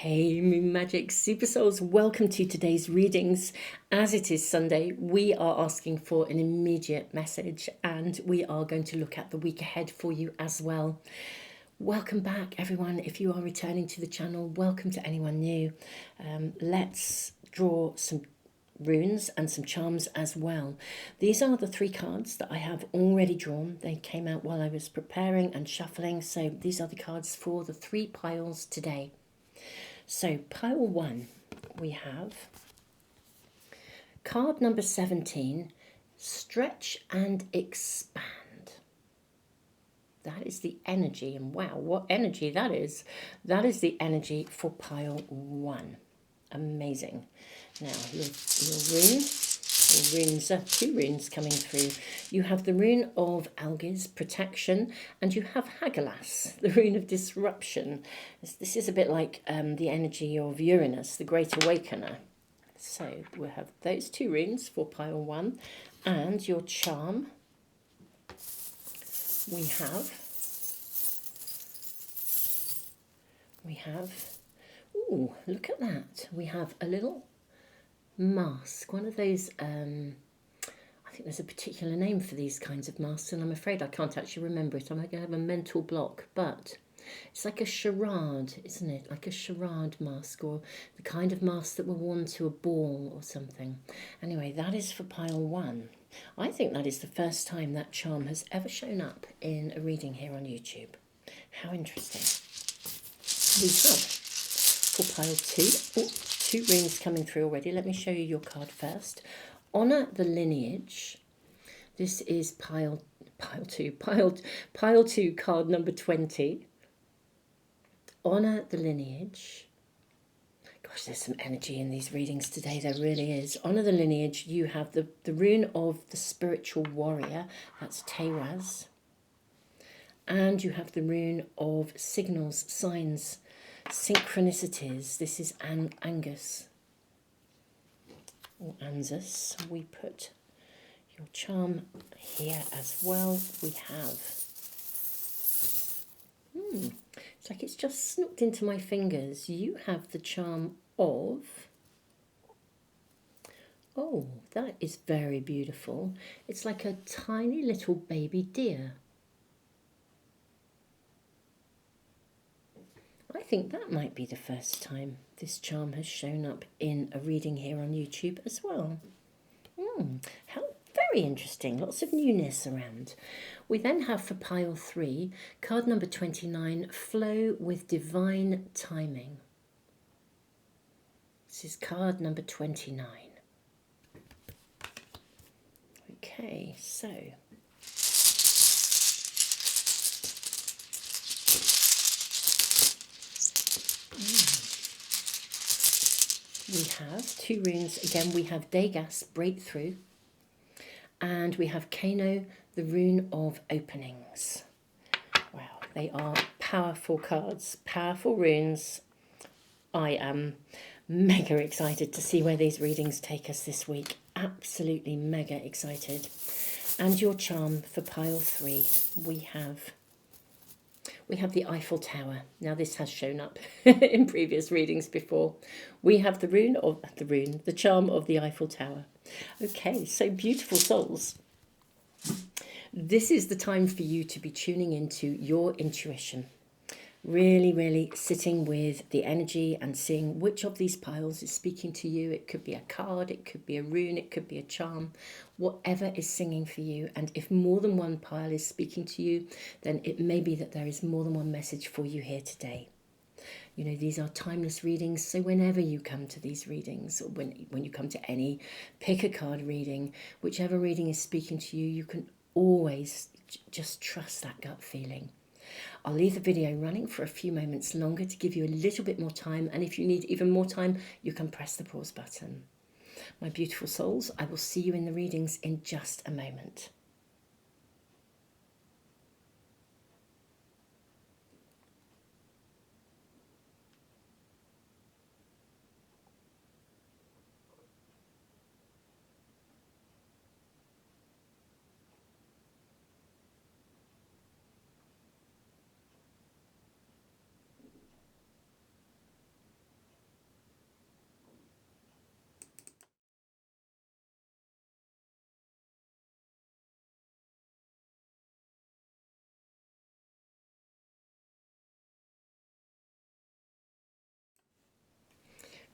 Hey, Moon Magic Super Souls, welcome to today's readings. As it is Sunday, we are asking for an immediate message and we are going to look at the week ahead for you as well. Welcome back, everyone. If you are returning to the channel, welcome to anyone new. Let's draw some runes and some charms as well. These are the 3 cards that I have already drawn. They came out while I was preparing and shuffling, so these are the cards for the 3 piles today. So pile 1, we have card number 17, stretch and expand. That is the energy, and wow, what energy that is. That is the energy for pile 1. Amazing. Now, your rune, runes, 2 runes coming through. You have the rune of Algiz, protection, and you have Hagelas, the rune of disruption. This is a bit like the energy of Uranus, the Great Awakener. So we'll have those 2 runes for pile 1, and your charm. We have, ooh, look at that. We have a little mask, one of those, I think there's a particular name for these kinds of masks, and I'm afraid I can't actually remember it. I'm going to have a mental block, but it's like a charade, isn't it? Like a charade mask, or the kind of mask that were worn to a ball or something. Anyway, that is for pile 1. I think that is the first time that charm has ever shown up in a reading here on YouTube. How interesting. We have for pile 2, 2 runes coming through already. Let me show you your card first. Honour the lineage. This is pile 2, card number 20. Honour the lineage. Gosh, there's some energy in these readings today. There really is. Honour the lineage. You have the rune of the spiritual warrior. That's Tewaz. And you have the rune of signals, signs, synchronicities. This is Angus or Anzus. We put your charm here as well. We have, it's like it's just snooked into my fingers. You have the charm of, oh, that is very beautiful. It's like a tiny little baby deer. I think that might be the first time this charm has shown up in a reading here on YouTube as well. How very interesting. Lots of newness around. We then have for pile 3, card number 29, flow with divine timing. This is card number 29. Okay, so we have 2 runes. Again, we have Degas, breakthrough, and we have Kano, the rune of openings. Wow, they are powerful cards, powerful runes. I am mega excited to see where these readings take us this week. Absolutely mega excited. And your charm for pile 3, we have the Eiffel Tower. Now this has shown up in previous readings before. We have the charm of the Eiffel Tower. Okay, so beautiful souls. This is the time for you to be tuning into your intuition. Really, really sitting with the energy and seeing which of these piles is speaking to you. It could be a card, it could be a rune, it could be a charm, whatever is singing for you. And if more than one pile is speaking to you, then it may be that there is more than one message for you here today. You know, these are timeless readings, so whenever you come to these readings, or when you come to any pick a card reading, whichever reading is speaking to you, you can always just trust that gut feeling. I'll leave the video running for a few moments longer to give you a little bit more time, and if you need even more time, you can press the pause button. My beautiful souls, I will see you in the readings in just a moment.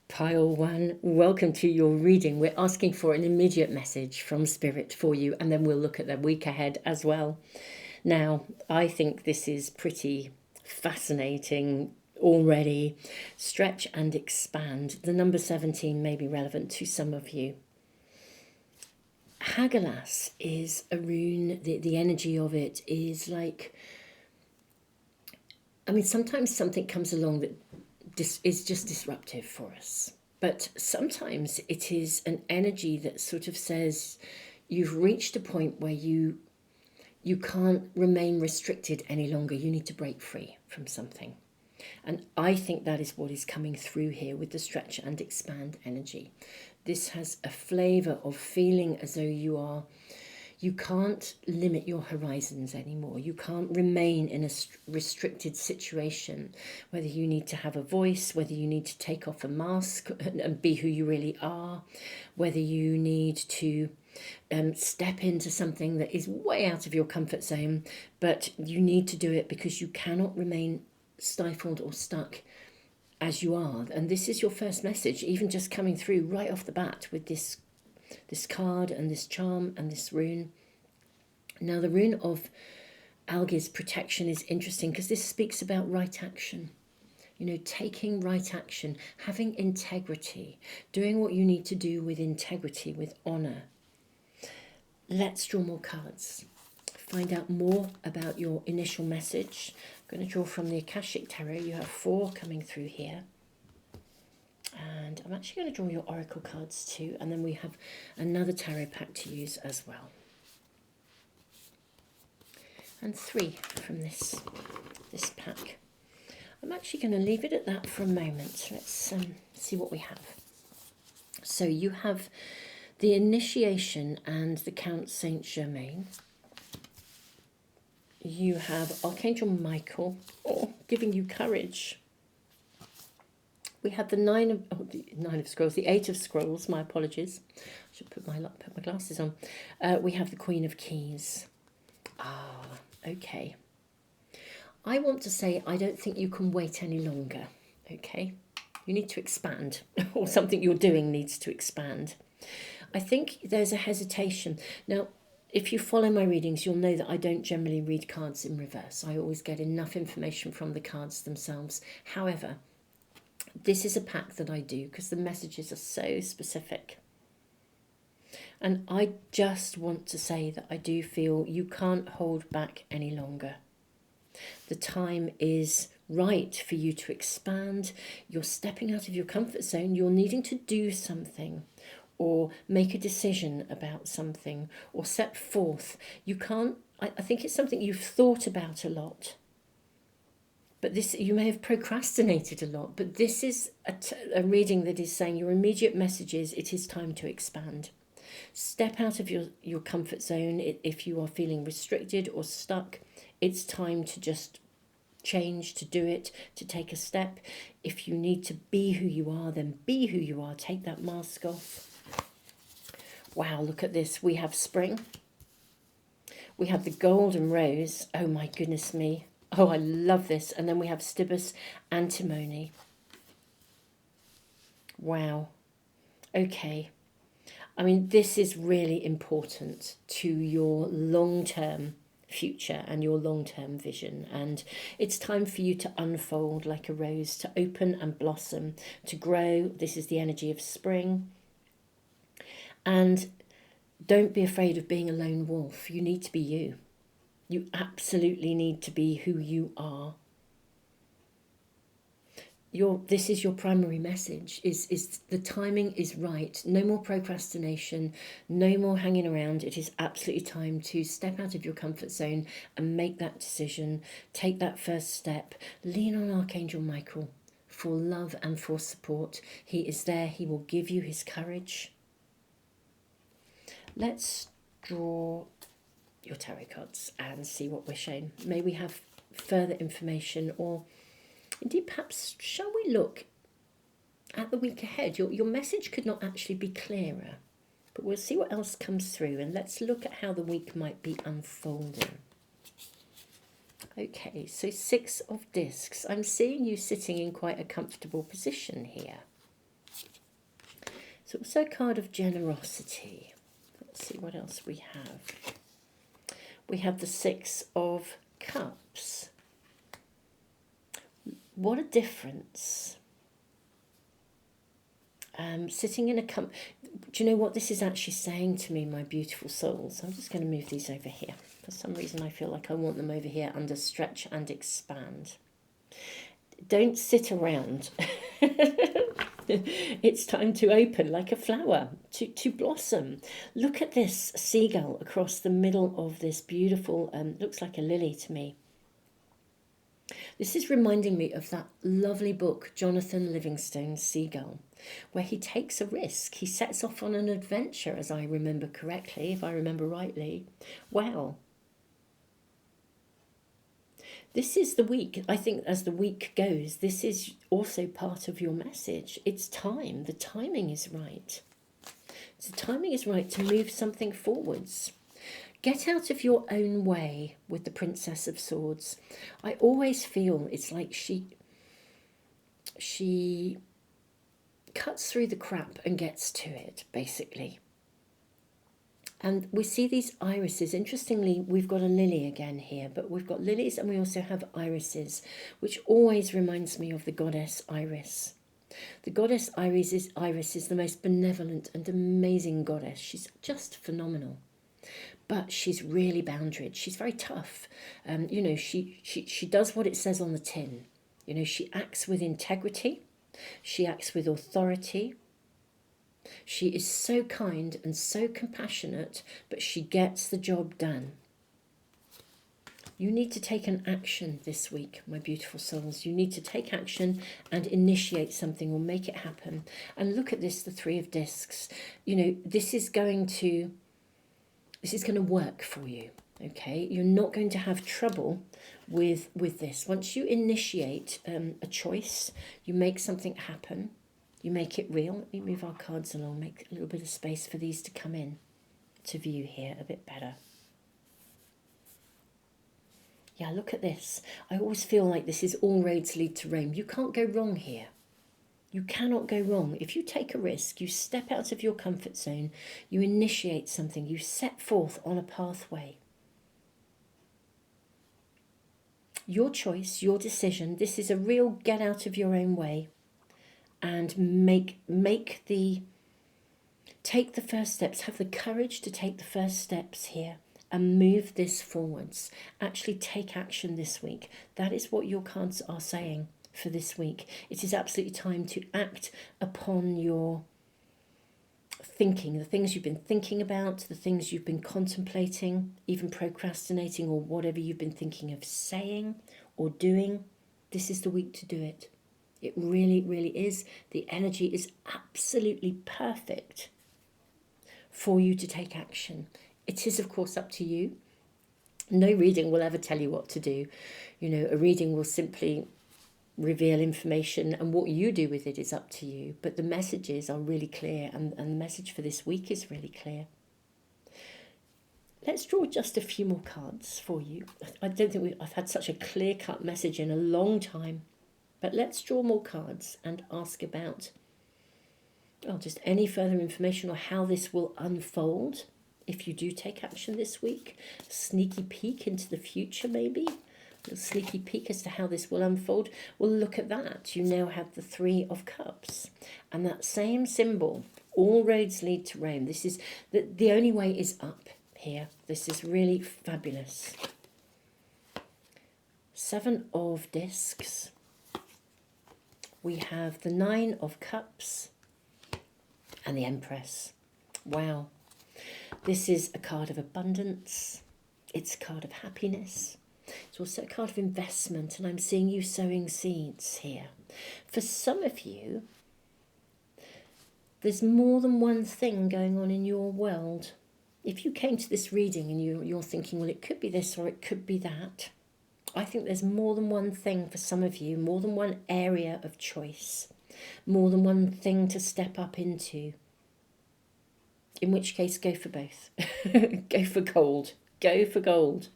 Pile 1, welcome to your reading. We're asking for an immediate message from Spirit for you, and then we'll look at the week ahead as well. Now, I think this is pretty fascinating already. Stretch and expand. The number 17 may be relevant to some of you. Hagalaz is a rune, the energy of it is like, I mean, sometimes something comes along that is just disruptive for us. But sometimes it is an energy that sort of says you've reached a point where you can't remain restricted any longer. You need to break free from something. And I think that is what is coming through here with the stretch and expand energy. This has a flavour of feeling as though you can't limit your horizons anymore. You can't remain in a restricted situation, whether you need to have a voice, whether you need to take off a mask and be who you really are, whether you need to step into something that is way out of your comfort zone, but you need to do it because you cannot remain stifled or stuck as you are. And this is your first message, even just coming through right off the bat with this card and this charm and this rune. Now, the rune of Algi's protection is interesting because this speaks about right action. You know, taking right action, having integrity, doing what you need to do with integrity, with honour. Let's draw more cards. Find out more about your initial message. I'm going to draw from the Akashic Tarot. You have 4 coming through here. And I'm actually going to draw your oracle cards too, and then we have another tarot pack to use as well. And 3 from this pack. I'm actually going to leave it at that for a moment. Let's see what we have. So you have the Initiation and the Count Saint Germain. You have Archangel Michael, giving you courage. We have the Nine of Scrolls, the 8 of Scrolls. My apologies. I should put my glasses on. We have the Queen of Keys. Okay. I want to say I don't think you can wait any longer. Okay, you need to expand, or something you're doing needs to expand. I think there's a hesitation now. If you follow my readings, you'll know that I don't generally read cards in reverse. I always get enough information from the cards themselves. However, this is a pack that I do because the messages are so specific. And I just want to say that I do feel you can't hold back any longer. The time is right for you to expand. You're stepping out of your comfort zone. You're needing to do something, or make a decision about something, or set forth. You can't, I think it's something you've thought about a lot. But this, you may have procrastinated a lot, but this is a reading that is saying your immediate message is it is time to expand. Step out of your comfort zone. If you are feeling restricted or stuck, it's time to just change, to do it, to take a step. If you need to be who you are, then be who you are. Take that mask off. Wow, look at this. We have spring. We have the golden rose. Oh my goodness me. Oh, I love this. And then we have Stibus antimony. Wow. Okay. I mean, this is really important to your long-term future and your long-term vision. And it's time for you to unfold like a rose, to open and blossom, to grow. This is the energy of spring. And don't be afraid of being a lone wolf. You need to be you. You absolutely need to be who you are. This is your primary message, is the timing is right. No more procrastination, no more hanging around. It is absolutely time to step out of your comfort zone and make that decision. Take that first step. Lean on Archangel Michael for love and for support. He is there. He will give you his courage. Let's draw your tarot cards and see what we're shown. May we have further information, or indeed perhaps shall we look at the week ahead? Your message could not actually be clearer, but we'll see what else comes through, and let's look at how the week might be unfolding. Okay, so 6 of Discs. I'm seeing you sitting in quite a comfortable position here. It's also a card of generosity. Let's see what else we have. We have the Six of Cups. What a difference. Sitting in a do you know what this is actually saying to me, my beautiful souls? I'm just going to move these over here. For some reason I feel like I want them over here under stretch and expand. Don't sit around. It's time to open like a flower, to blossom. Look at this seagull across the middle of this beautiful, looks like a lily to me. This is reminding me of that lovely book, Jonathan Livingstone's Seagull, where he takes a risk. He sets off on an adventure, as I remember correctly, if I remember rightly. Wow. This is the week, I think as the week goes, this is also part of your message. It's time. The timing is right. The timing is right to move something forwards. Get out of your own way with the Princess of Swords. I always feel it's like she cuts through the crap and gets to it, basically. And we see these irises. Interestingly, we've got a lily again here, but we've got lilies and we also have irises, which always reminds me of the goddess Iris. The goddess Iris is the most benevolent and amazing goddess. She's just phenomenal. But she's really boundaried. She's very tough. You know, she does what it says on the tin. You know, she acts with integrity. She acts with authority. She is so kind and so compassionate, but she gets the job done. You need to take an action this week, my beautiful souls. You need to take action and initiate something or make it happen. And look at this, the Three of Discs. You know, this is going to work for you, okay? You're not going to have trouble with this. Once you initiate a choice, you make something happen, you make it real. Let me move our cards along, make a little bit of space for these to come in to view here a bit better. Yeah, look at this. I always feel like this is all roads lead to Rome. You can't go wrong here. You cannot go wrong. If you take a risk, you step out of your comfort zone, you initiate something, you set forth on a pathway. Your choice, your decision, this is a real get out of your own way and take the first steps, have the courage to take the first steps here and move this forwards. Actually take action this week. That is what your cards are saying for this week. It is absolutely time to act upon your thinking, the things you've been thinking about, the things you've been contemplating, even procrastinating, or whatever you've been thinking of saying or doing. This is the week to do it. It really, really is. The energy is absolutely perfect for you to take action. It is, of course, up to you. No reading will ever tell you what to do. You know, a reading will simply reveal information, and what you do with it is up to you. But the messages are really clear, and the message for this week is really clear. Let's draw just a few more cards for you. I don't think I've had such a clear-cut message in a long time. But let's draw more cards and ask about just any further information or how this will unfold if you do take action this week. A sneaky peek into the future, maybe. A sneaky peek as to how this will unfold. Well, look at that. You now have the Three of Cups. And that same symbol, all roads lead to Rome. This is, the only way is up here. This is really fabulous. Seven of Discs. We have the Nine of Cups and the Empress. Wow. This is a card of abundance. It's a card of happiness. It's also a card of investment, and I'm seeing you sowing seeds here. For some of you, there's more than one thing going on in your world. If you came to this reading and you're thinking, well, it could be this or it could be that, I think there's more than one thing for some of you, more than one area of choice, more than one thing to step up into. In which case, go for both. Go for gold. Go for gold.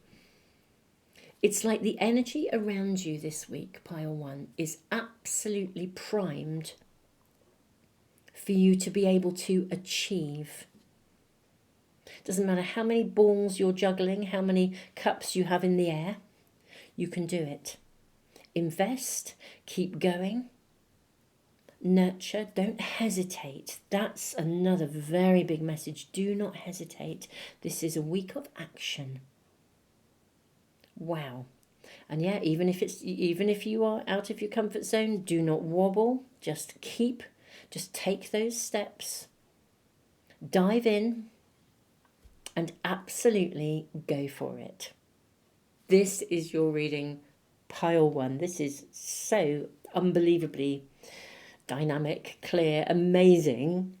It's like the energy around you this week, pile one, is absolutely primed for you to be able to achieve. Doesn't matter how many balls you're juggling, how many cups you have in the air, you can do it. Invest, keep going, nurture, don't hesitate. That's another very big message. Do not hesitate. This is a week of action. Wow. And yeah, even if you are out of your comfort zone, do not wobble. Just take those steps. Dive in and absolutely go for it. This is your reading, pile 1. This is so unbelievably dynamic, clear, amazing.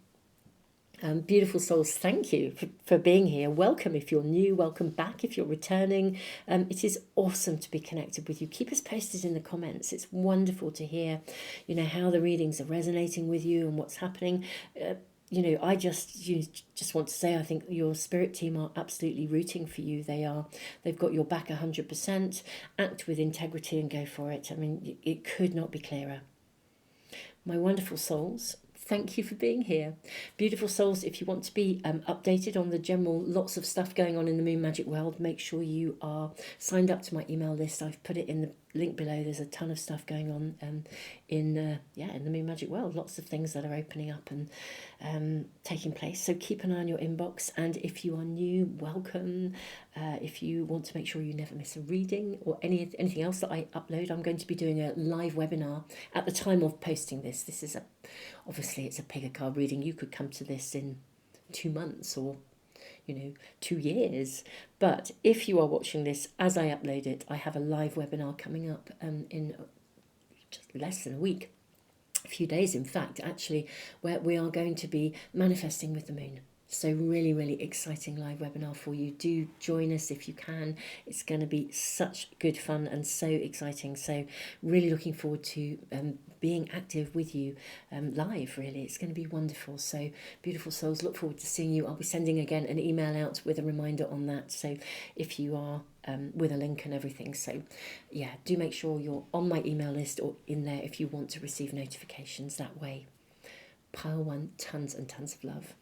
Beautiful souls, thank you for being here. Welcome if you're new, welcome back if you're returning. It is awesome to be connected with you. Keep us posted in the comments. It's wonderful to hear, how the readings are resonating with you and what's happening. I just want to say I think your spirit team are absolutely rooting for you. They've got your back 100%. Act with integrity and go for it. I mean, it could not be clearer. My wonderful souls, thank you for being here. Beautiful souls, if you want to be updated on the general lots of stuff going on in the Moon Magic world, make sure you are signed up to my email list. I've put it in the link below. There's a ton of stuff going on in the Moon Magic world. Lots of things that are opening up and taking place. So keep an eye on your inbox. And if you are new, welcome. If you want to make sure you never miss a reading or anything else that I upload, I'm going to be doing a live webinar at the time of posting this. This is obviously it's a pick a card reading. You could come to this in 2 months or 2 years. But if you are watching this as I upload it, I have a live webinar coming up in just less than a week, a few days in fact, actually, where we are going to be manifesting with the moon. So really, really exciting live webinar for you. Do join us if you can. It's going to be such good fun and so exciting. So really looking forward to being active with you live, really. It's going to be wonderful. So beautiful souls, look forward to seeing you. I'll be sending again an email out with a reminder on that. So if you are with a link and everything. So yeah, do make sure you're on my email list or in there if you want to receive notifications that way. Pile 1, tons and tons of love.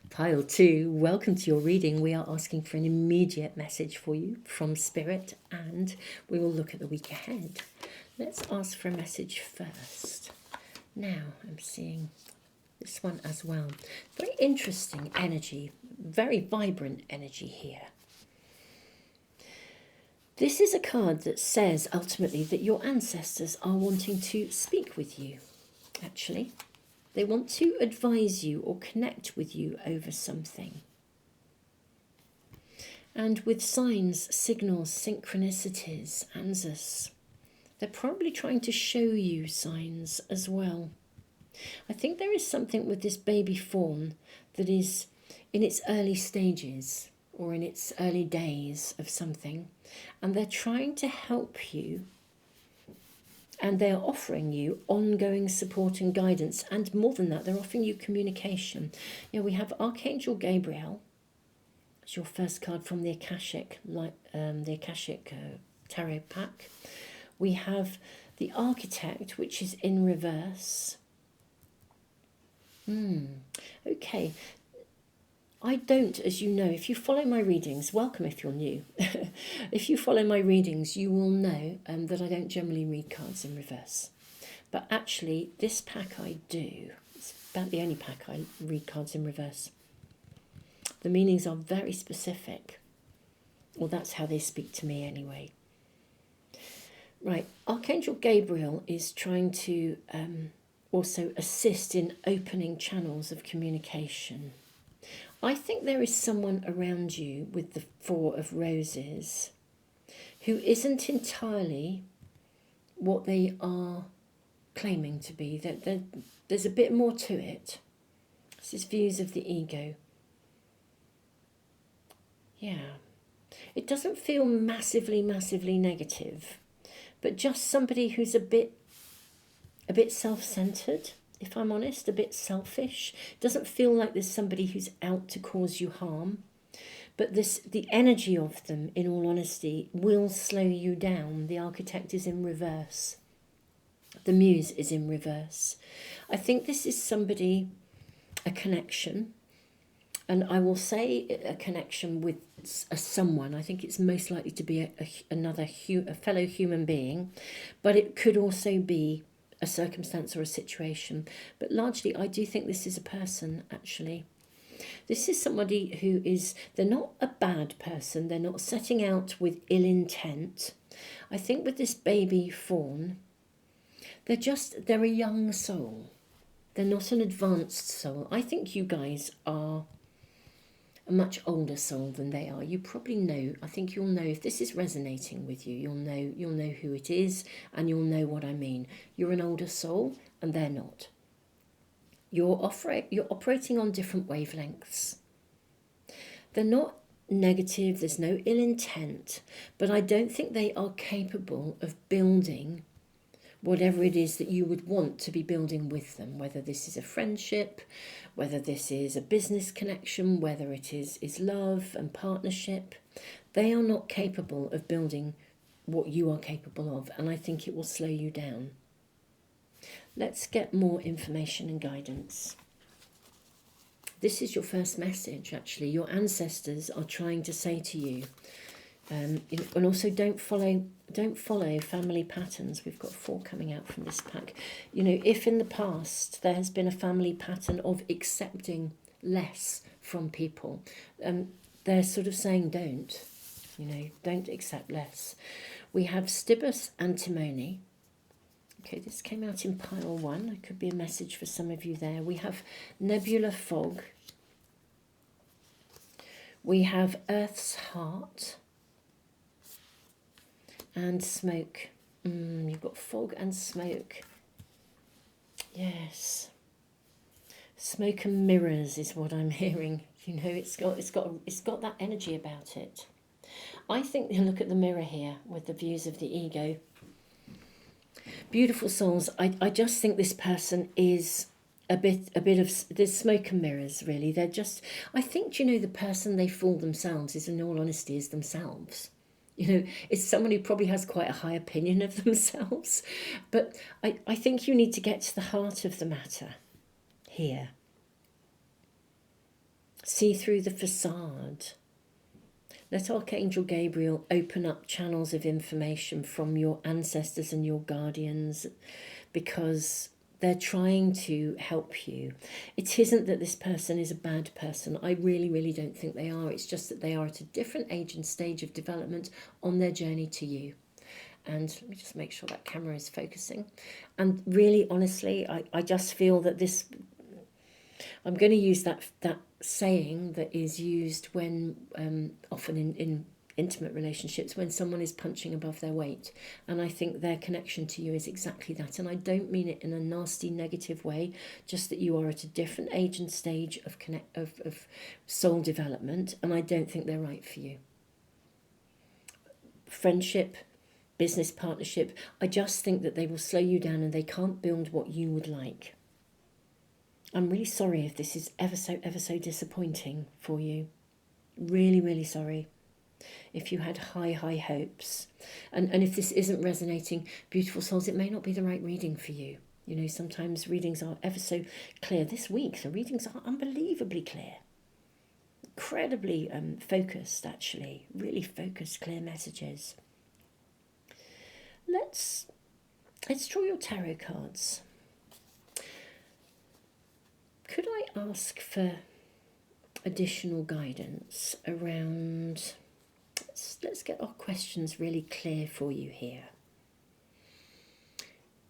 Pile 2, welcome to your reading. We are asking for an immediate message for you from Spirit, and we will look at the week ahead. Let's ask for a message first. Now, I'm seeing this one as well. Very interesting energy, very vibrant energy here. This is a card that says, ultimately, that your ancestors are wanting to speak with you, actually. They want to advise you or connect with you over something. And with signs, signals, synchronicities, answers, they're probably trying to show you signs as well. I think there is something with this baby fawn that is in its early stages or in its early days of something, and they're trying to help you. And they're offering you ongoing support and guidance. And more than that, they're offering you communication. We have Archangel Gabriel. It's your first card from the Akashic Tarot pack. We have the Architect, which is in reverse. Okay. I don't, as you know, if you follow my readings, welcome if you're new. If you follow my readings, you will know that I don't generally read cards in reverse. But actually, this pack I do. It's about the only pack I read cards in reverse. The meanings are very specific. Well, that's how they speak to me anyway. Right, Archangel Gabriel is trying to also assist in opening channels of communication. I think there is someone around you with the 4 of Roses who isn't entirely what they are claiming to be. There's a bit more to it. This is views of the ego. Yeah. It doesn't feel massively, massively negative, but just somebody who's a bit self-centered, if I'm honest, a bit selfish. Doesn't feel like there's somebody who's out to cause you harm. But the energy of them, in all honesty, will slow you down. The architect is in reverse. The muse is in reverse. I think this is somebody, a connection, and I will say a connection with a someone. I think it's most likely to be a fellow human being, but it could also be a circumstance or a situation. But largely, I do think this is a person, actually. This is somebody who is, they're not a bad person, they're not setting out with ill intent. I think with this baby fawn, they're a young soul. They're not an advanced soul. I think you guys are a much older soul than they are. You probably know, I think you'll know if this is resonating with you, you'll know who it is, and you'll know what I mean. You're an older soul and they're not. You're operating on different wavelengths. They're not negative, there's no ill intent, but I don't think they are capable of building whatever it is that you would want to be building with them, whether this is a friendship, whether this is a business connection, whether it is love and partnership. They are not capable of building what you are capable of, and I think it will slow you down. Let's get more information and guidance. This is your first message, actually. Your ancestors are trying to say to you, and also don't follow family patterns. We've got 4 coming out from this pack. If in the past there has been a family pattern of accepting less from people, they're sort of saying don't accept less. We have Stibus antimony. Okay, this came out in pile 1. It could be a message for some of you there. We have nebula fog. We have Earth's heart. And smoke. You've got fog and smoke. Yes. Smoke and mirrors is what I'm hearing. It's got that energy about it. I think, look at the mirror here with the views of the ego. Beautiful souls. I just think this person is a bit of, there's smoke and mirrors, really. They're just, I think, the person they fool themselves is, in all honesty, is themselves. It's someone who probably has quite a high opinion of themselves. But I think you need to get to the heart of the matter here. See through the facade. Let Archangel Gabriel open up channels of information from your ancestors and your guardians, because they're trying to help you. It isn't that this person is a bad person. I really, really don't think they are. It's just that they are at a different age and stage of development on their journey to you. And let me just make sure that camera is focusing. And really, honestly, I just feel that this, I'm going to use that saying that is used when often in intimate relationships, when someone is punching above their weight. And I think their connection to you is exactly that. And I don't mean it in a nasty, negative way, just that you are at a different age and stage of soul development, and I don't think they're right for you. Friendship, business partnership, I just think that they will slow you down and they can't build what you would like. I'm really sorry if this is ever so disappointing for you. Really, really sorry. If you had high hopes. And if this isn't resonating, beautiful souls, it may not be the right reading for you. Sometimes readings are ever so clear. This week, the readings are unbelievably clear. Incredibly focused, actually. Really focused, clear messages. Let's draw your tarot cards. Could I ask for additional guidance around... Let's get our questions really clear for you here.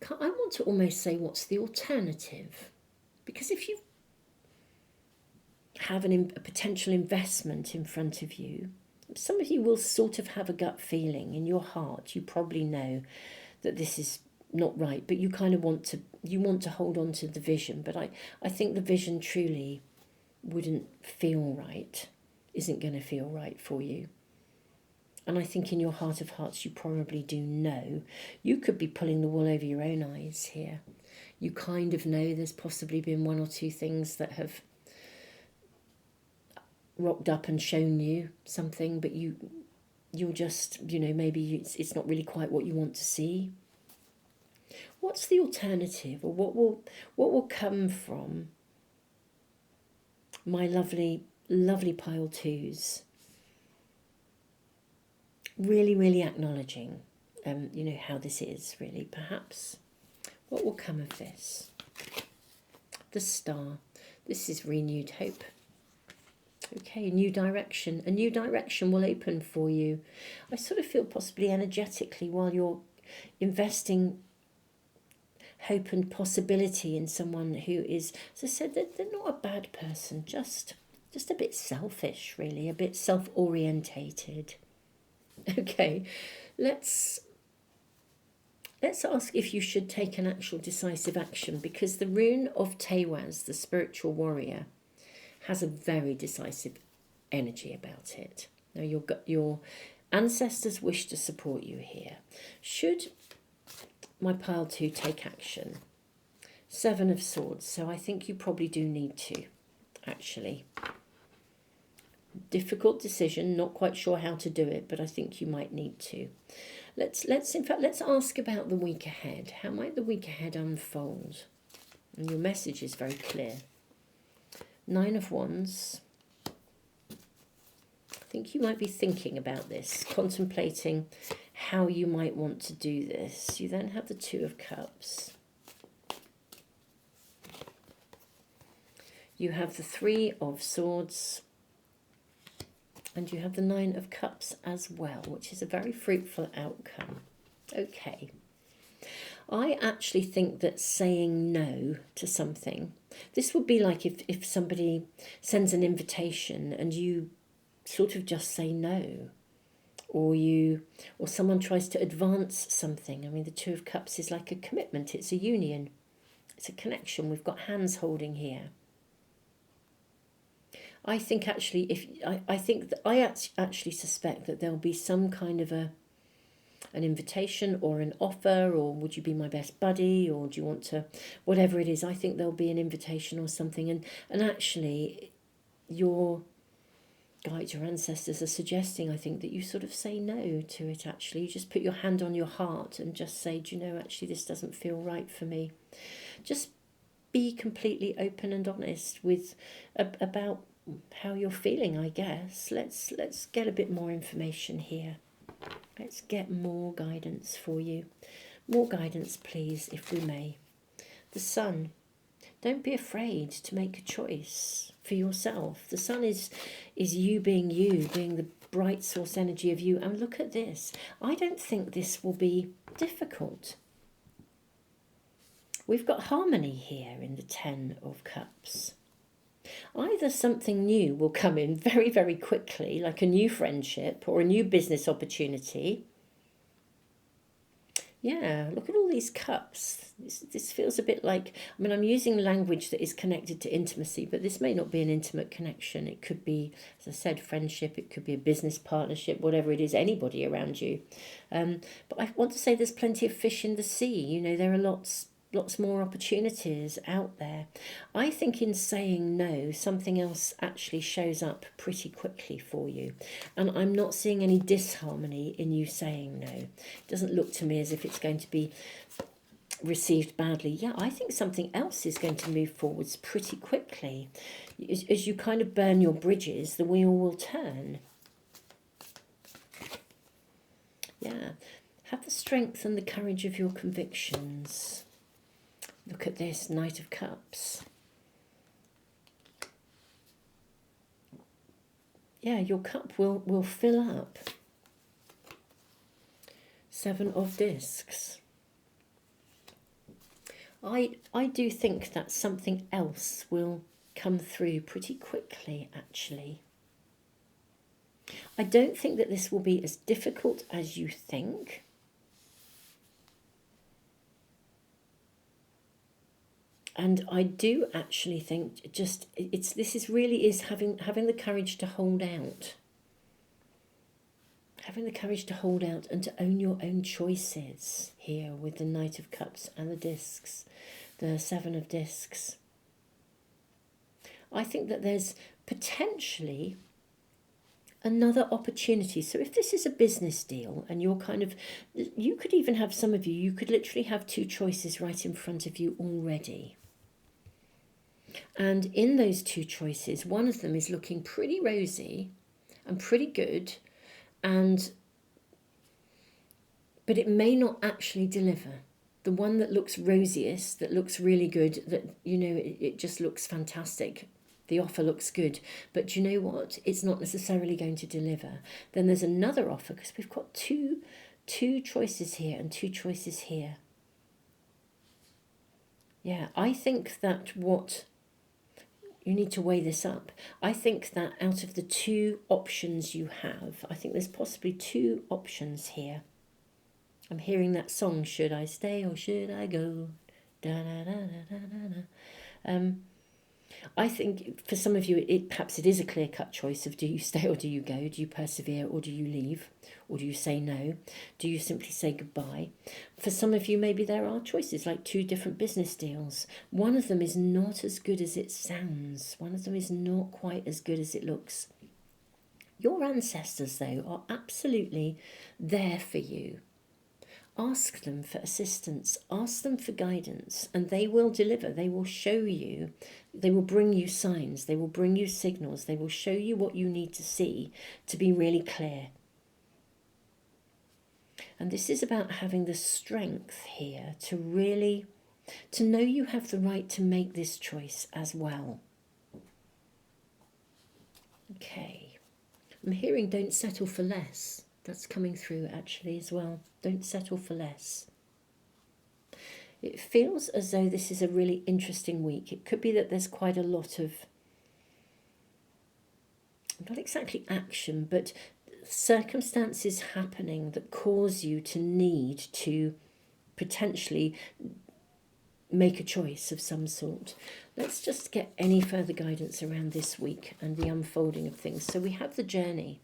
I want to almost say, what's the alternative? Because if you have a potential investment in front of you, some of you will sort of have a gut feeling in your heart. You probably know that this is not right, but you kind of want to hold on to the vision. But I think the vision truly wouldn't feel right, isn't going to feel right for you. And I think in your heart of hearts, you probably do know. You could be pulling the wool over your own eyes here. you kind of know there's possibly been one or two things that have rocked up and shown you something, but you're just, maybe it's not really quite what you want to see. What's the alternative, or what will come from my lovely pile twos? Really, really acknowledging, how this is really. Perhaps what will come of this? The Star. This is renewed hope. Okay, a new direction. A new direction will open for you. I sort of feel possibly energetically, while you're investing hope and possibility in someone who is, as I said, they're not a bad person, just a bit selfish, really, a bit self-orientated. Okay, let's ask if you should take an actual decisive action, because the rune of Tewaz, the spiritual warrior, has a very decisive energy about it. Now, your ancestors wish to support you here. Should my pile 2 take action? 7 of Swords, so I think you probably do need to, actually. Difficult decision, not quite sure how to do it, but I think you might need to. Let's ask about the week ahead. How might the week ahead unfold? And your message is very clear. 9 of Wands. I think you might be thinking about this, contemplating how you might want to do this. You then have the 2 of Cups. You have the 3 of Swords. And you have the 9 of Cups as well, which is a very fruitful outcome. Okay. I actually think that saying no to something, this would be like if somebody sends an invitation and you sort of just say no, or someone tries to advance something. I mean, the 2 of Cups is like a commitment. It's a union. It's a connection. We've got hands holding here. I think actually, I actually suspect that there'll be some kind of an invitation or an offer, or would you be my best buddy, or do you want to, whatever it is. I think there'll be an invitation or something, and actually, your guides, your ancestors are suggesting, I think, that you sort of say no to it. Actually, you just put your hand on your heart and just say, do you know, actually, this doesn't feel right for me. Just be completely open and honest with about how you're feeling, I guess. Let's get a bit more information here. Let's get more guidance for you. More guidance, please, if we may. The Sun. Don't be afraid to make a choice for yourself. The Sun is you, being the bright source energy of you. And look at this. I don't think this will be difficult. We've got harmony here in the 10 of Cups. Either something new will come in very, very quickly, like a new friendship or a new business opportunity. Yeah, look at all these cups. This feels a bit like, I mean, I'm using language that is connected to intimacy, but this may not be an intimate connection. It could be, as I said, friendship. It could be a business partnership, whatever it is, anybody around you. But I want to say there's plenty of fish in the sea. You know, there are lots more opportunities out there. I think in saying no, something else actually shows up pretty quickly for you. And I'm not seeing any disharmony in you saying no. It doesn't look to me as if it's going to be received badly. Yeah, I think something else is going to move forwards pretty quickly. As you kind of burn your bridges, the wheel will turn. Yeah, have the strength and the courage of your convictions. Look at this, Knight of Cups. Yeah, your cup will fill up. 7 of Discs. I do think that something else will come through pretty quickly, actually. I don't think that this will be as difficult as you think. And I do actually think this really is having the courage to hold out. Having the courage to hold out and to own your own choices here with the Knight of Cups and the Discs. the Seven of Discs. I think that there's potentially another opportunity. So if this is a business deal and you're kind of, you could even have, some of you could literally have two choices right in front of you already. And in those two choices, one of them is looking pretty rosy and pretty good, but it may not actually deliver. The one that looks rosiest, that looks really good, that, you know, it just looks fantastic. The offer looks good, but you know what? It's not necessarily going to deliver. Then there's another offer, because we've got two choices here and two choices here. Yeah, I think that you need to weigh this up. I think that out of the two options you have, I think there's possibly two options here. I'm hearing that song, Should I Stay or Should I Go? Da, da, da, da, da, da. I think for some of you, perhaps it is a clear-cut choice of, do you stay or do you go? Do you persevere or do you leave? Or do you say no? Do you simply say goodbye? For some of you, maybe there are choices, like two different business deals. One of them is not as good as it sounds. One of them is not quite as good as it looks. Your ancestors, though, are absolutely there for you. Ask them for assistance, ask them for guidance, and they will deliver. They will show you, they will bring you signs, they will bring you signals, they will show you what you need to see to be really clear. And this is about having the strength here to really, to know you have the right to make this choice as well. Okay, I'm hearing don't settle for less. That's coming through actually as well. Don't settle for less. It feels as though this is a really interesting week. It could be that there's quite a lot of, not exactly action, but circumstances happening that cause you to need to potentially make a choice of some sort. Let's just get any further guidance around this week and the unfolding of things. So we have the journey.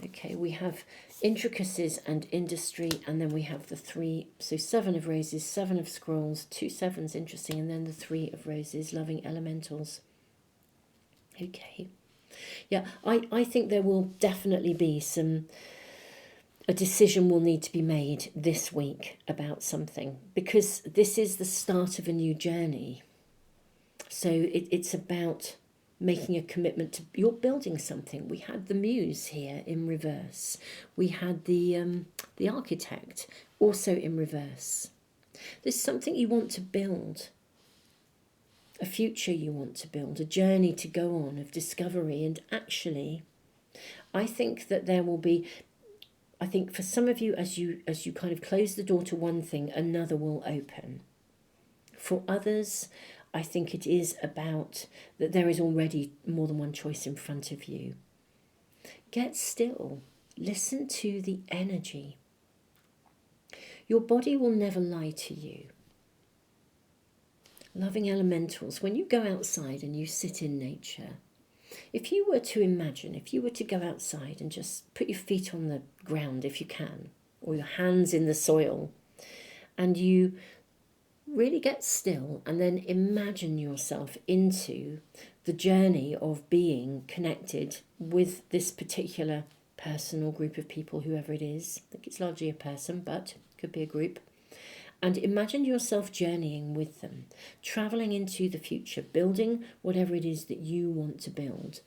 Okay, we have intricacies and industry, and then we have the three. So 7 of roses, 7 of scrolls, 2 sevens, interesting, and then the 3 of roses, loving elementals. Okay, yeah, I think there will definitely be a decision will need to be made this week about something, because this is the start of a new journey. So it's about making a commitment to, you're building something. We had the muse here in reverse. We had the architect also in reverse. There's something you want to build, a future you want to build, a journey to go on of discovery. And actually, I think that there will be, I think for some of you, as you kind of close the door to one thing, another will open. For others, I think it is about that there is already more than one choice in front of you. Get still. Listen to the energy. Your body will never lie to you. Loving elementals, when you go outside and you sit in nature, if you were to imagine, if you were to go outside and just put your feet on the ground if you can, or your hands in the soil, and you really get still and then imagine yourself into the journey of being connected with this particular person or group of people, whoever it is. I think it's largely a person, but it could be a group. And imagine yourself journeying with them, travelling into the future, building whatever it is that you want to build.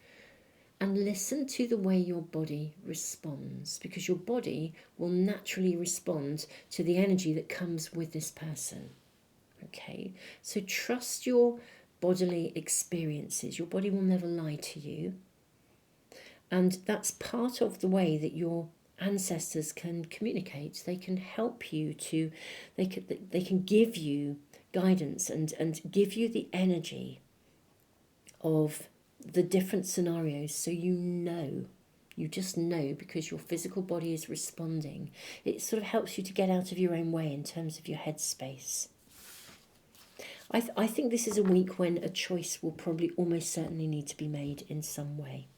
And listen to the way your body responds, because your body will naturally respond to the energy that comes with this person. Okay, so trust your bodily experiences. Your body will never lie to you. And that's part of the way that your ancestors can communicate. They can help you to, they can give you guidance and give you the energy of the different scenarios, so you just know, because your physical body is responding. It sort of helps you to get out of your own way in terms of your headspace. I think this is a week when a choice will probably almost certainly need to be made in some way.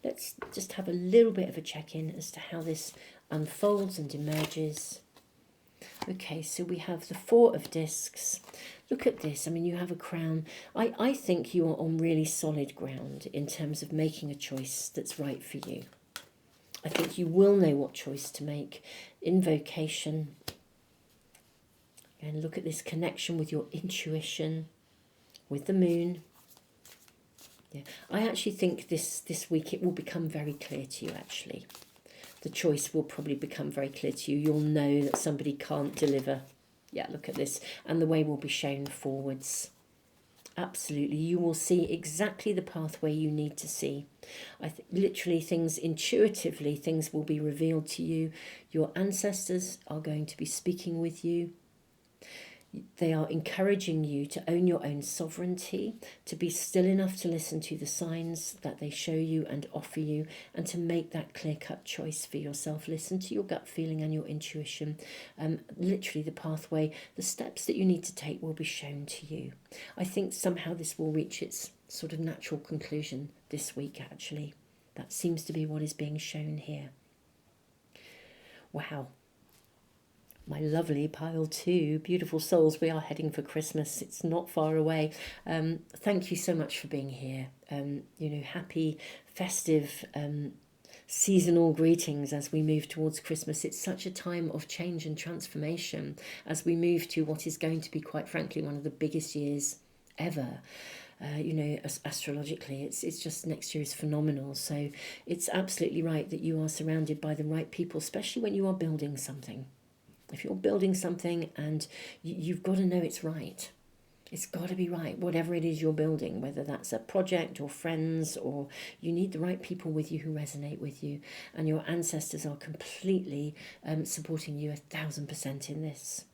Let's just have a little bit of a check-in as to how this unfolds and emerges. Okay, so we have the Four of Discs. Look at this. I mean, you have a crown. I think you are on really solid ground in terms of making a choice that's right for you. I think you will know what choice to make. Invocation. And look at this connection with your intuition, with the moon. Yeah, I actually think this week it will become very clear to you, actually. The choice will probably become very clear to you. You'll know that somebody can't deliver. Yeah, look at this. And the way will be shown forwards. Absolutely. You will see exactly the pathway you need to see. Literally things intuitively, things will be revealed to you. Your ancestors are going to be speaking with you. They are encouraging you to own your own sovereignty, to be still enough to listen to the signs that they show you and offer you, and to make that clear-cut choice for yourself. Listen to your gut feeling and your intuition. Literally the pathway, the steps that you need to take will be shown to you. I think somehow this will reach its sort of natural conclusion this week, actually. That seems to be what is being shown here. Wow. My lovely pile 2, beautiful souls, we are heading for Christmas. It's not far away. Thank you so much for being here. Happy, festive, seasonal greetings as we move towards Christmas. It's such a time of change and transformation as we move to what is going to be, quite frankly, one of the biggest years ever. Astrologically, it's just next year is phenomenal. So it's absolutely right that you are surrounded by the right people, especially when you are building something. If you're building something and you've got to know it's right. It's got to be right, whatever it is you're building, whether that's a project or friends, or you need the right people with you who resonate with you. And your ancestors are completely supporting you 1,000% in this.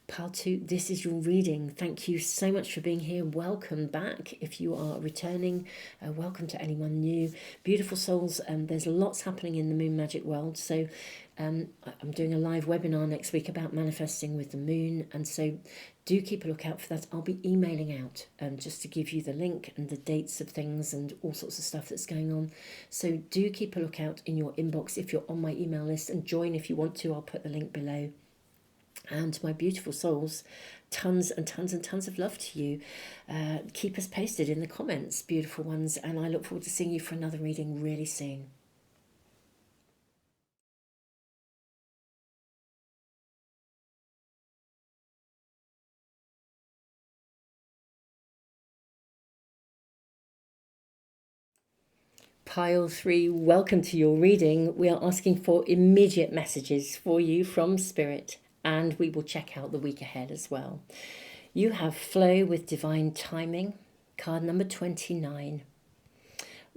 Pile 2, this is your reading. Thank you so much for being here. Welcome back. If you are returning, welcome to anyone new. Beautiful souls, there's lots happening in the moon magic world. So I'm doing a live webinar next week about manifesting with the moon. And so do keep a lookout for that. I'll be emailing out just to give you the link and the dates of things and all sorts of stuff that's going on. So do keep a lookout in your inbox if you're on my email list, and join if you want to. I'll put the link below. And my beautiful souls, tons and tons and tons of love to you. Keep us posted in the comments, beautiful ones, and I look forward to seeing you for another reading really soon. Pile 3, welcome to your reading. We are asking for immediate messages for you from Spirit, and we will check out the week ahead as well. You have Flow with Divine Timing, card number 29.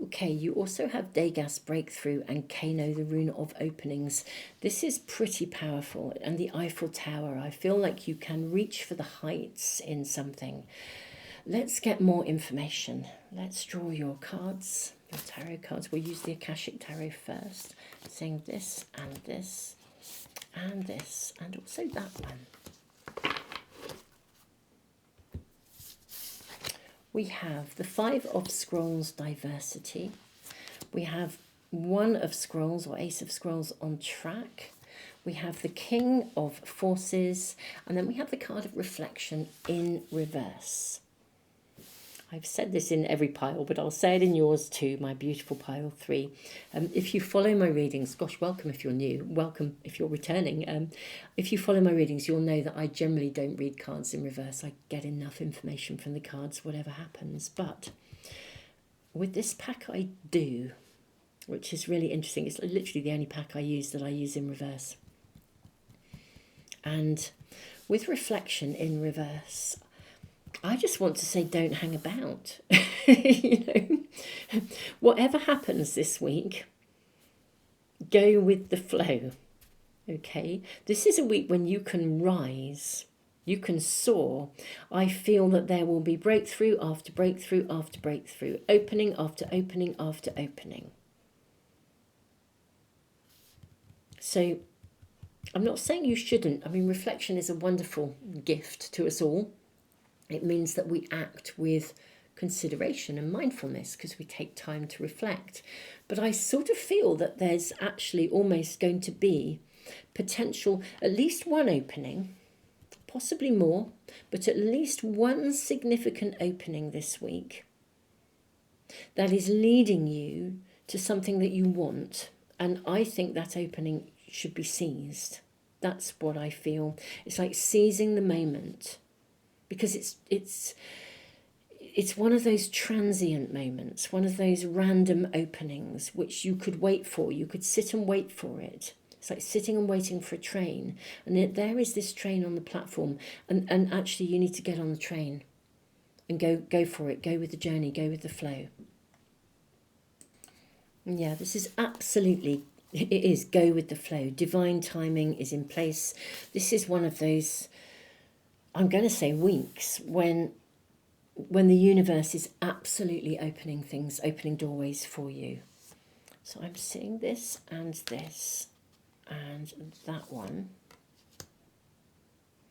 Okay, you also have Degas Breakthrough and Kano, the Rune of Openings. This is pretty powerful. And the Eiffel Tower, I feel like you can reach for the heights in something. Let's get more information. Let's draw your cards, your tarot cards. We'll use the Akashic Tarot first, saying this and this and this, and also that one. We have the Five of Scrolls, Diversity. We have One of Scrolls, or Ace of Scrolls, on track. We have the King of Forces, and then we have the card of Reflection in reverse. I've said this in every pile, but I'll say it in yours too, my beautiful pile 3. If you follow my readings, gosh, welcome if you're new, welcome if you're returning. If you follow my readings, you'll know that I generally don't read cards in reverse. I get enough information from the cards, whatever happens. But with this pack, I do, which is really interesting. It's literally the only pack I use that I use in reverse. And with Reflection in reverse, I just want to say don't hang about. Whatever happens this week, go with the flow. Okay, this is a week when you can rise, you can soar. I feel that there will be breakthrough after breakthrough after breakthrough, opening after opening after opening. So I'm not saying you shouldn't. I mean, reflection is a wonderful gift to us all. It means that we act with consideration and mindfulness because we take time to reflect. But I sort of feel that there's actually almost going to be potential, at least one opening, possibly more, but at least one significant opening this week that is leading you to something that you want. And I think that opening should be seized. That's what I feel. It's like seizing the moment, because it's one of those transient moments, one of those random openings which you could wait for. You could sit and wait for it. It's like sitting and waiting for a train. And there is this train on the platform. And actually you need to get on the train and go for it. Go with the journey. Go with the flow. Yeah, this is absolutely, it is go with the flow. Divine timing is in place. This is one of those, I'm going to say, weeks when the universe is absolutely opening things, opening doorways for you. So I'm seeing this and that one.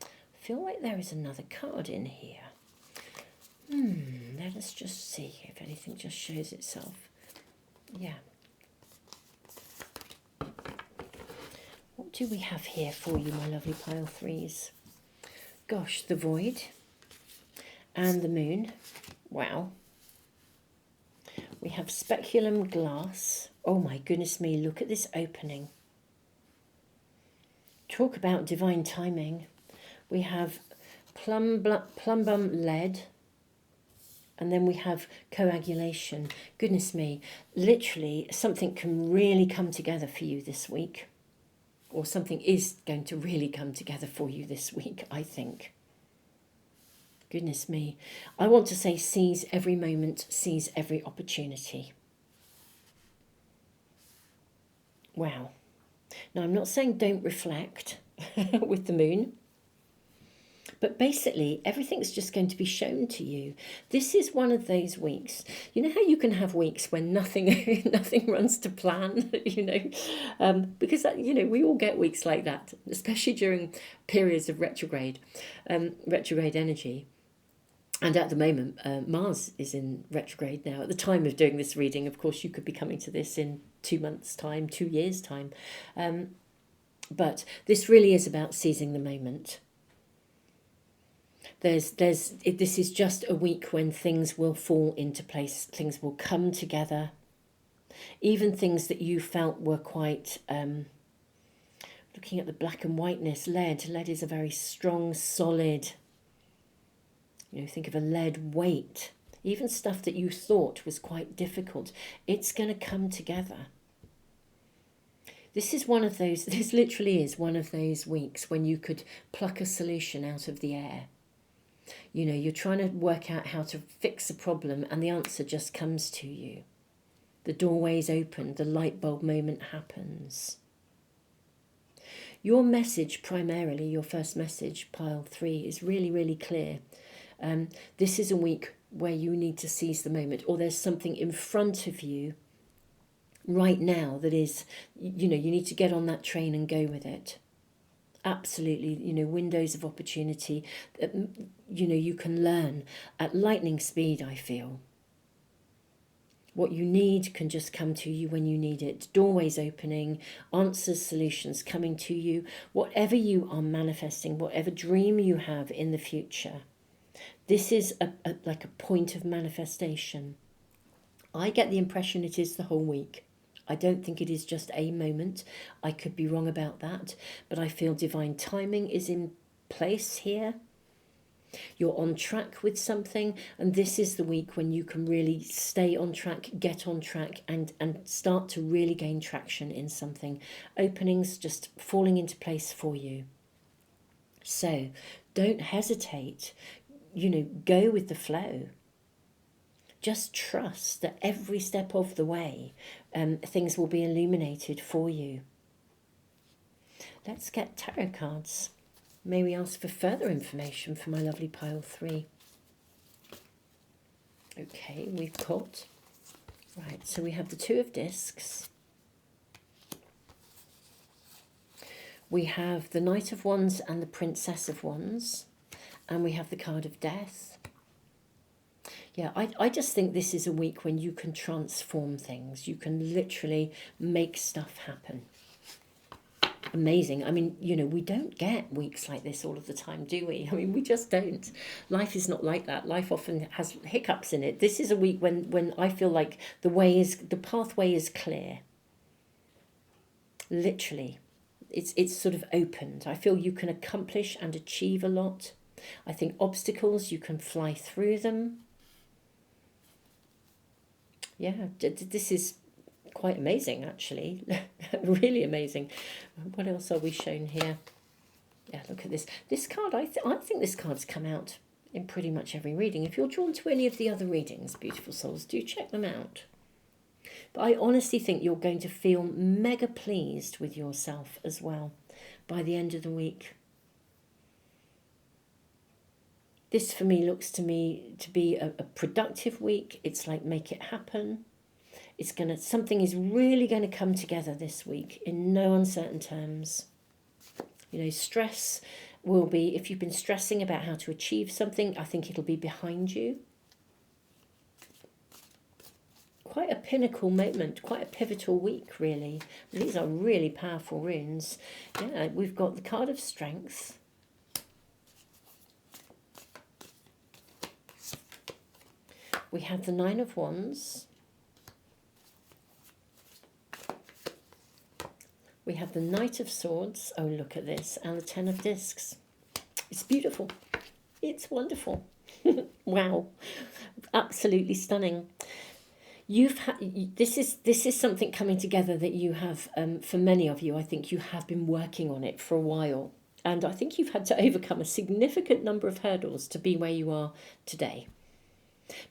I feel like there is another card in here. Let us just see if anything just shows itself. Yeah. What do we have here for you, my lovely pile threes? Gosh, the void and the moon. Wow. We have speculum glass. Oh my goodness me, look at this opening. Talk about divine timing. We have plumbum lead. And then we have coagulation. Goodness me, literally something can really come together for you this week. Or something is going to really come together for you this week, I think. Goodness me. I want to say seize every moment, seize every opportunity. Wow. Now, I'm not saying don't reflect with the moon. But basically, everything's just going to be shown to you. This is one of those weeks. You know how you can have weeks when nothing nothing runs to plan, because, we all get weeks like that, especially during periods of retrograde energy. And at the moment, Mars is in retrograde now. At the time of doing this reading, of course, you could be coming to this in 2 months' time, 2 years' time. But this really is about seizing the moment. This is just a week when things will fall into place, things will come together. Even things that you felt were quite, looking at the black and whiteness, lead is a very strong, solid, think of a lead weight. Even stuff that you thought was quite difficult, it's going to come together. This literally is one of those weeks when you could pluck a solution out of the air. You're trying to work out how to fix a problem and the answer just comes to you. The doorway's open, the light bulb moment happens. Your message, primarily, your first message, pile 3, is really, really clear. This is a week where you need to seize the moment, or there's something in front of you right now that is, you need to get on that train and go with it. Absolutely, windows of opportunity that, you can learn at lightning speed, I feel. What you need can just come to you when you need it. Doorways opening, answers, solutions coming to you. Whatever you are manifesting, whatever dream you have in the future, this is like a point of manifestation. I get the impression it is the whole week. I don't think it is just a moment. I could be wrong about that, but I feel divine timing is in place here. You're on track with something, and this is the week when you can really stay on track, get on track, and start to really gain traction in something. Openings just falling into place for you. So don't hesitate, go with the flow. Just trust that every step of the way, things will be illuminated for you. Let's get tarot cards. May we ask for further information for my lovely pile 3. Okay, we've got... Right, so we have the 2 of discs. We have the Knight of Wands and the Princess of Wands. And we have the card of Death. Yeah, I just think this is a week when you can transform things. You can literally make stuff happen. amazing. I mean, you know, we don't get weeks like this all of the time, do we? I mean, we just don't. Life is not like that. Life often has hiccups in it. This is a week when I feel like the pathway is clear. Literally. It's sort of opened. I feel you can accomplish and achieve a lot. I think obstacles, you can fly through them. Yeah, this is quite amazing, actually. Really amazing. What else are we shown here? Yeah, look at this. This card, I think this card's come out in pretty much every reading. If you're drawn to any of the other readings, beautiful souls, do check them out. But I honestly think you're going to feel mega pleased with yourself as well by the end of the week. This for me looks to me to be a productive week. It's like make it happen. Something is really going to come together this week in no uncertain terms. You know, stress will be, if you've been stressing about how to achieve something, I think it'll be behind you. Quite a pinnacle moment, quite a pivotal week, really. These are really powerful runes. Yeah, we've got the card of strength. We have the Nine of Wands. We have the Knight of Swords. Oh, look at this. And the Ten of Discs. It's beautiful. It's wonderful. Wow. Absolutely stunning. This is something coming together that you have, for many of you, I think you have been working on it for a while. And I think you've had to overcome a significant number of hurdles to be where you are today.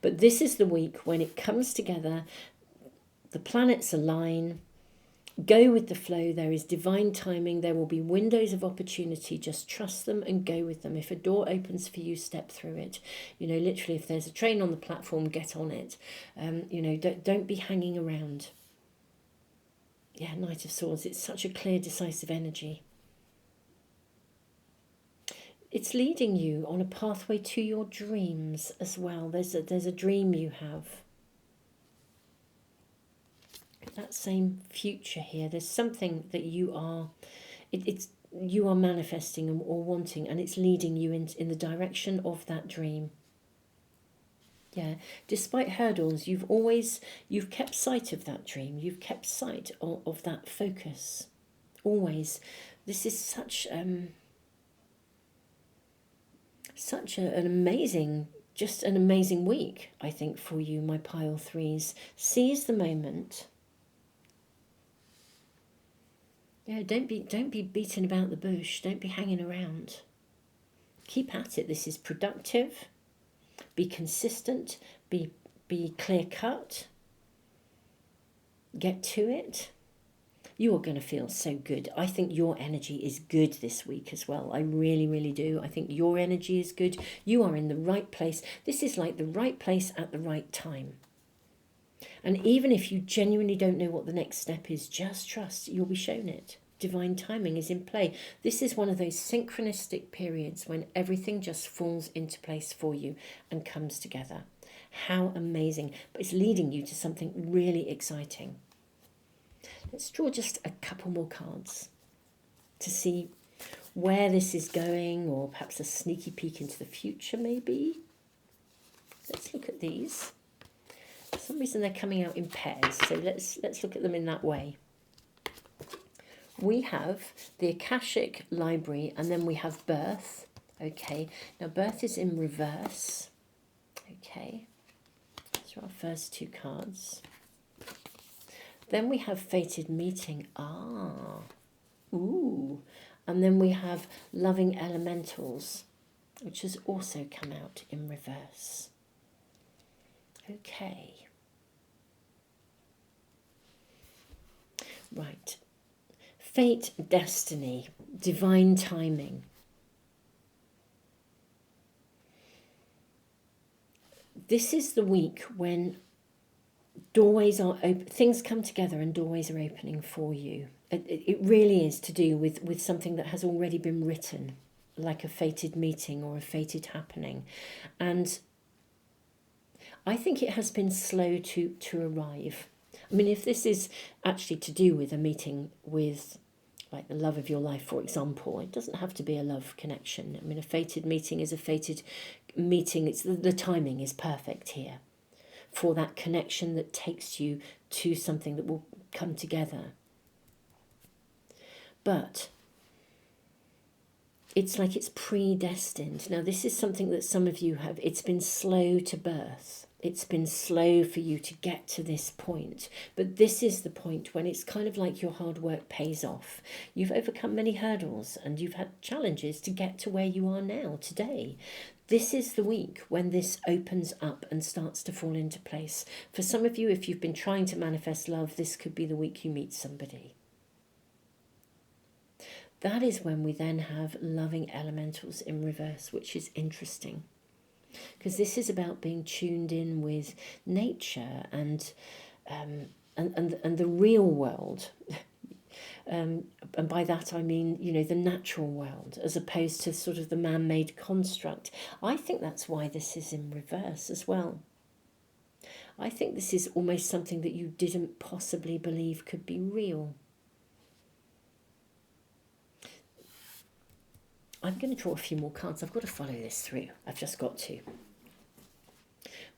But this is the week when it comes together, the planets align, go with the flow, there is divine timing, there will be windows of opportunity, just trust them and go with them. If a door opens for you, step through it. You know, literally, if there's a train on the platform, get on it. You know, don't be hanging around. Yeah, Knight of Swords, it's such a clear, decisive energy. It's leading you on a pathway to your dreams as well. There's a dream you have. That same future here. There's something that you are, you are manifesting or wanting, and it's leading you in the direction of that dream. Yeah, despite hurdles, you've kept sight of that dream. You've kept sight of that focus. Always. This is such an amazing, just an amazing week, I think, for you, my pile threes. Seize the moment. Yeah, don't be beating about the bush. Don't be hanging around. Keep at it. This is productive. Be consistent. Be clear cut. Get to it. You are going to feel so good. I think your energy is good this week as well. I really, really do. I think your energy is good. You are in the right place. This is like the right place at the right time. And even if you genuinely don't know what the next step is, just trust you'll be shown it. Divine timing is in play. This is one of those synchronistic periods when everything just falls into place for you and comes together. How amazing. But it's leading you to something really exciting. Let's draw just a couple more cards to see where this is going, or perhaps a sneaky peek into the future maybe. Let's look at these. For some reason they're coming out in pairs, so let's look at them in that way. We have the Akashic Library, and then we have Birth. Okay, now Birth is in reverse. Okay, these are our first two cards. Then we have Fated Meeting. Ooh. And then we have Loving Elementals, which has also come out in reverse. Okay. Right. Fate, destiny, divine timing. This is the week when doorways are open, things come together and doorways are opening for you. It really is to do with something that has already been written, like a fated meeting or a fated happening. And I think it has been slow to arrive. I mean, if this is actually to do with a meeting with like the love of your life, for example. It doesn't have to be a love connection. I mean, a fated meeting is a fated meeting. It's the timing is perfect here for that connection that takes you to something that will come together. But it's like it's predestined. Now, this is something that some of you have. It's been slow to birth. It's been slow for you to get to this point. But this is the point when it's kind of like your hard work pays off. You've overcome many hurdles and you've had challenges to get to where you are now, today. This is the week when this opens up and starts to fall into place. For some of you, if you've been trying to manifest love, this could be the week you meet somebody. That is when we then have loving elementals in reverse, which is interesting. Because this is about being tuned in with nature and the real world. And by that I mean, the natural world, as opposed to sort of the man-made construct. I think that's why this is in reverse as well. I think this is almost something that you didn't possibly believe could be real. I'm going to draw a few more cards. I've got to follow this through. I've just got to.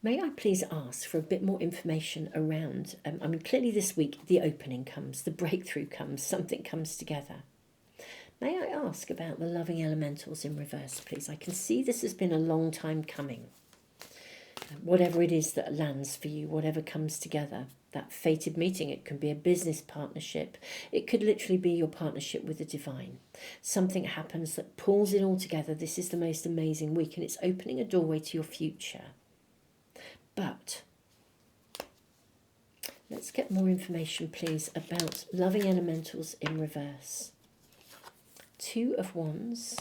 May I please ask for a bit more information around, clearly this week the opening comes, the breakthrough comes, something comes together. May I ask about the loving elementals in reverse, please? I can see this has been a long time coming. Whatever it is that lands for you, whatever comes together, that fated meeting, it can be a business partnership. It could literally be your partnership with the divine. Something happens that pulls it all together. This is the most amazing week and it's opening a doorway to your future. But let's get more information, please, about loving elementals in reverse. 2 of Wands.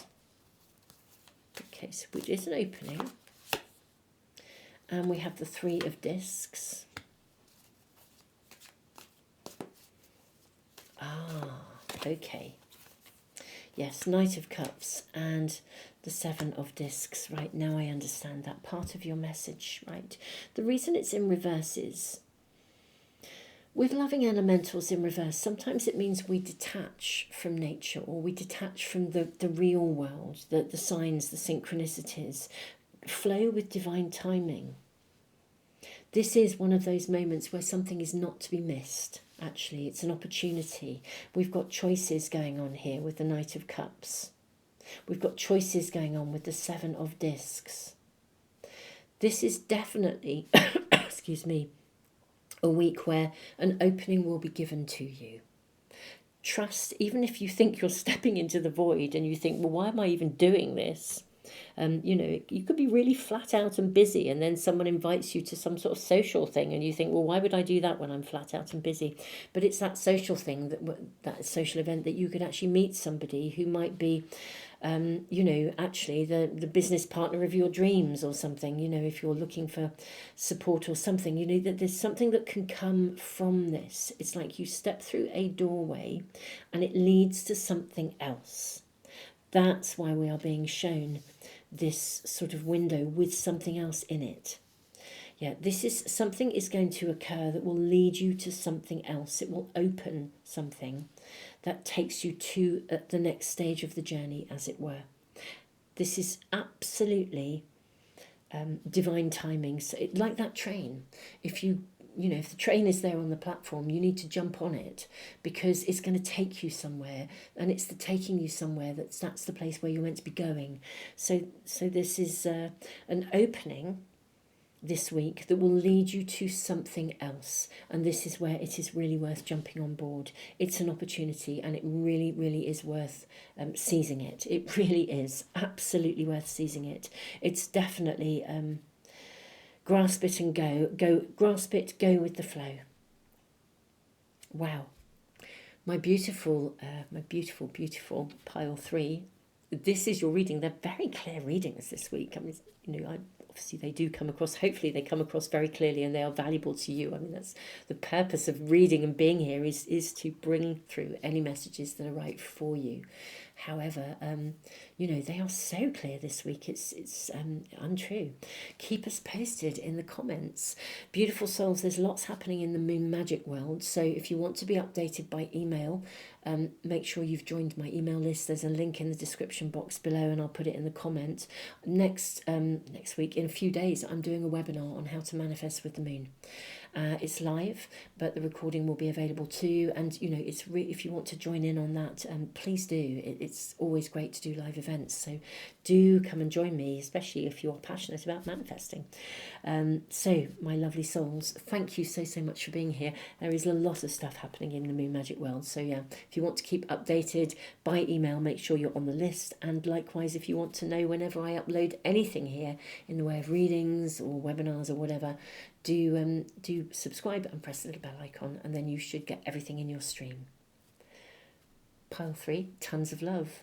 Okay, so which is an opening. And we have the 3 of Discs. Okay. Yes, Knight of Cups and the 7 of Discs. Right, now I understand that part of your message, right? The reason it's in reverse is, with loving elementals in reverse, sometimes it means we detach from nature, or we detach from the real world, the signs, the synchronicities, flow with divine timing. This is one of those moments where something is not to be missed. Actually, it's an opportunity. We've got choices going on here with the Knight of Cups. We've got choices going on with the 7 of Discs. This is definitely, excuse me, a week where an opening will be given to you. Trust, even if you think you're stepping into the void and you think, well, why am I even doing this? You could be really flat out and busy, and then someone invites you to some sort of social thing and you think, well, why would I do that when I'm flat out and busy? But it's that social thing, that social event, that you could actually meet somebody who might be actually the business partner of your dreams or something. If you're looking for support or something, that there's something that can come from this. It's like you step through a doorway and it leads to something else. That's why we are being shown this sort of window with something else in it. Yeah, something is going to occur that will lead you to something else. It will open something that takes you to the next stage of the journey, as it were. This is absolutely divine timing. So like that train, if the train is there on the platform, you need to jump on it because it's going to take you somewhere, and it's taking you somewhere that's the place where you're meant to be going. So this is an opening this week that will lead you to something else, and this is where it is really worth jumping on board. It's an opportunity, and it really, really is worth seizing it. It really is absolutely worth seizing it. It's definitely grasp it and grasp it, go with the flow. Wow. My beautiful pile 3. This is your reading. They're very clear readings this week. Obviously they do come across, hopefully they come across very clearly and they are valuable to you. That's the purpose of reading and being here, is to bring through any messages that are right for you. However, they are so clear this week. It's untrue. Keep us posted in the comments. Beautiful souls, there's lots happening in the moon magic world. So if you want to be updated by email, make sure you've joined my email list. There's a link in the description box below, and I'll put it in the comment. Next week, in a few days, I'm doing a webinar on how to manifest with the moon. It's live, but the recording will be available too. And if you want to join in on that, please do. It's always great to do live events. So do come and join me, especially if you're passionate about manifesting. So my lovely souls, thank you so much for being here. There is a lot of stuff happening in the moon magic world. So yeah, if you want to keep updated by email, make sure you're on the list. And likewise, if you want to know whenever I upload anything here in the way of readings or webinars or whatever, do subscribe and press the little bell icon, and then you should get everything in your stream. Pile 3, tons of love.